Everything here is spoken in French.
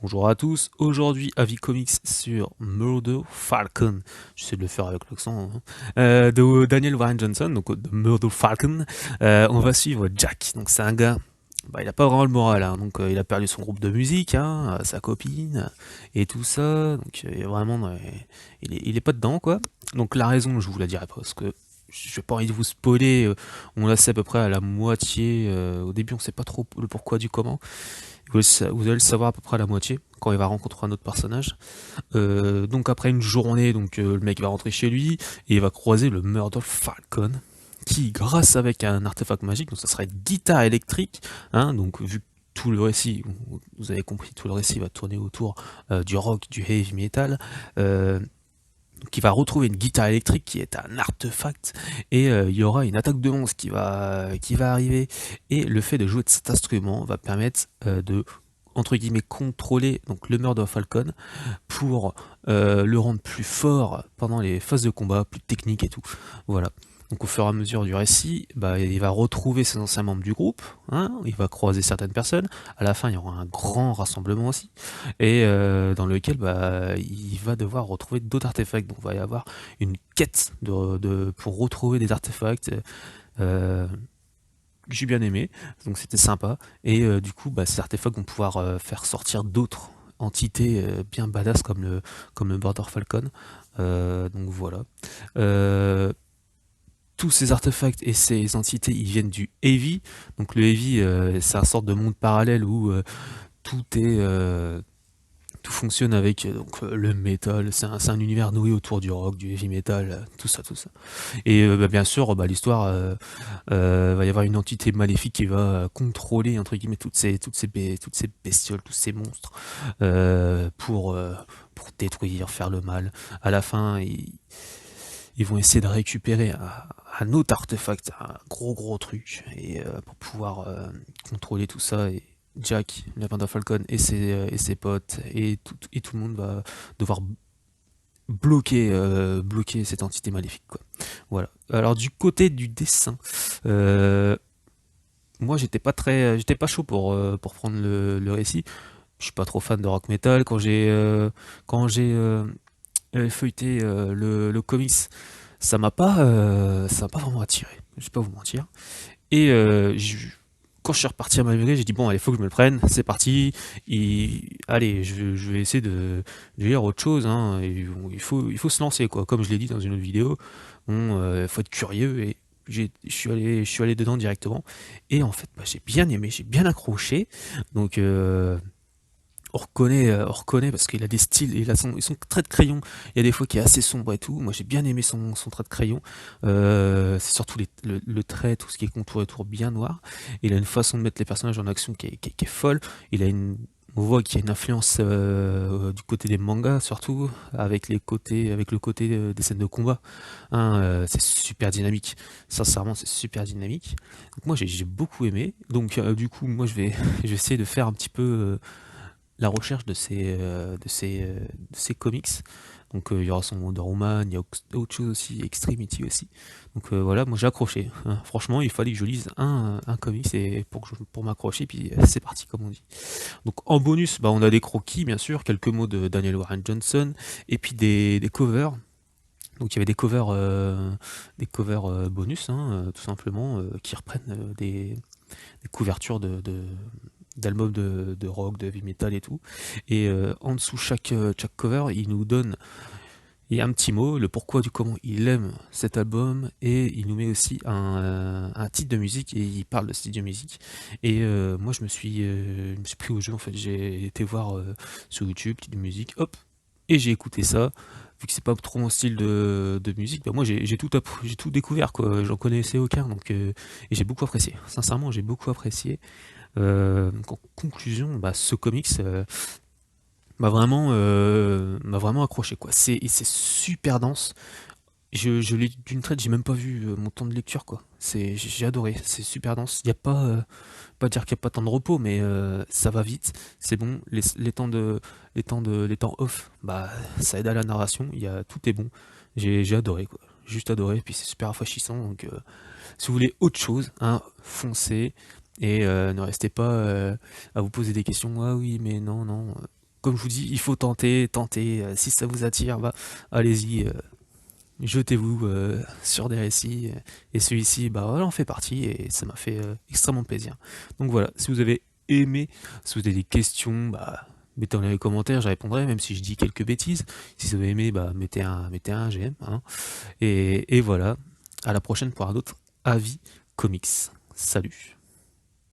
Bonjour à tous, aujourd'hui avis comics sur Murder Falcon, j'essaie de le faire avec l'accent, hein, de Daniel Warren Johnson, donc de Murder Falcon. On va suivre Jack, donc c'est un gars, il a pas vraiment le moral, hein, donc il a perdu son groupe de musique, hein, sa copine, et tout ça, donc vraiment, il est pas dedans quoi. Donc la raison, je vous la dirai pas, parce que j'ai pas envie de vous spoiler, on la sait à peu près à la moitié, au début on sait pas trop le pourquoi du comment. Vous allez le savoir à peu près à la moitié quand il va rencontrer un autre personnage. Donc après une journée, le mec va rentrer chez lui et il va croiser le Murder Falcon qui, grâce avec un artefact magique, donc ça serait une guitare électrique, hein, donc vu que tout le récit, vous avez compris, tout le récit va tourner autour du rock, du heavy metal, qui va retrouver une guitare électrique qui est un artefact et il y aura une attaque de monstre qui va arriver et le fait de jouer de cet instrument va permettre de entre guillemets contrôler donc le Murder Falcon pour le rendre plus fort pendant les phases de combat, plus technique et tout. Voilà. Donc au fur et à mesure du récit, il va retrouver ses anciens membres du groupe, hein, il va croiser certaines personnes, à la fin il y aura un grand rassemblement aussi, et dans lequel il va devoir retrouver d'autres artefacts, donc il va y avoir une quête pour retrouver des artefacts euh, que j'ai bien aimé, donc c'était sympa, et du coup ces artefacts vont pouvoir faire sortir d'autres entités bien badass comme le Border Falcon. Donc voilà. Euh, tous ces artefacts et ces entités ils viennent du Heavy. Donc le Heavy c'est un sorte de monde parallèle où tout est tout fonctionne avec le métal, c'est un univers noué autour du rock, du heavy metal, tout ça, tout ça. Et bien sûr, l'histoire va y avoir une entité maléfique qui va contrôler entre guillemets toutes ces bestioles, tous ces monstres pour détruire, faire le mal. À la fin, ils vont essayer de récupérer un autre artefact, un gros truc, et pour pouvoir contrôler tout ça. Et Jack, la Panda Falcon et ses potes et tout le monde va devoir bloquer cette entité maléfique quoi. Voilà. Alors du côté du dessin, euh, moi j'étais pas chaud pour prendre le récit. Je suis pas trop fan de rock metal. Quand j'ai feuilleté le comics, ça m'a pas vraiment attiré. Je vais pas vous mentir. Et quand je suis reparti à Malgré, j'ai dit bon, allez, faut que je me le prenne, c'est parti. Allez, je vais essayer de lire autre chose. Hein, et bon, il faut se lancer, quoi. Comme je l'ai dit dans une autre vidéo, bon, faut être curieux et je suis allé dedans directement. Et en fait, j'ai bien aimé, j'ai bien accroché. Donc, on reconnaît parce qu'il a des styles, son trait de crayon, il y a des fois qui est assez sombre et tout. Moi j'ai bien aimé son trait de crayon. C'est surtout le trait, tout ce qui est contour et tour bien noir. Il a une façon de mettre les personnages en action qui est folle. On voit qu'il y a une influence du côté des mangas surtout, avec le côté des scènes de combat. Hein, c'est super dynamique. Sincèrement, c'est super dynamique. Donc moi j'ai beaucoup aimé. Donc du coup, moi je vais essayer de faire un petit peu la recherche de ces comics. Donc il y aura son Wonder Woman, il y a autre chose aussi, Extremity aussi. Donc voilà, moi j'ai accroché, hein. Franchement, il fallait que je lise un comics pour m'accrocher, puis c'est parti comme on dit. Donc en bonus, on a des croquis bien sûr, quelques mots de Daniel Warren Johnson, et puis des covers. Donc il y avait des covers bonus, hein, tout simplement, qui reprennent des couvertures d'albums de rock, de heavy metal et tout. Et en dessous chaque cover, il y a un petit mot, le pourquoi du comment il aime cet album, et il nous met aussi un titre de musique, et il parle de ce titre de musique. Et moi je me suis pris au jeu en fait, j'ai été voir sur YouTube, titre de musique, hop, et j'ai écouté ça. Vu que c'est pas trop mon style de musique, moi j'ai tout découvert quoi, j'en connaissais aucun, et j'ai beaucoup apprécié. Sincèrement, j'ai beaucoup apprécié. Donc en conclusion, ce comics m'a vraiment accroché quoi. C'est super dense. Je l'ai d'une traite, j'ai même pas vu mon temps de lecture quoi. J'ai adoré, c'est super dense. Il y a pas pas dire qu'il y a pas de temps de repos, mais ça va vite. C'est bon. Les temps off, ça aide à la narration. Tout est bon. J'ai adoré quoi. Juste adoré. Puis c'est super rafraîchissant. Donc si vous voulez autre chose, hein, foncez et ne restez pas à vous poser des questions. Ah oui, mais non, non. comme je vous dis, il faut tenter, tenter. Si ça vous attire, bah, allez-y, jetez-vous sur des récits. Et celui-ci, bah, voilà, en fait partie et ça m'a fait extrêmement plaisir. Donc voilà, si vous avez aimé, si vous avez des questions, bah, mettez-les dans les commentaires, je répondrai, même si je dis quelques bêtises. Si vous avez aimé, bah, mettez un j'aime. Hein. Et voilà, à la prochaine pour un autre avis comics. Salut.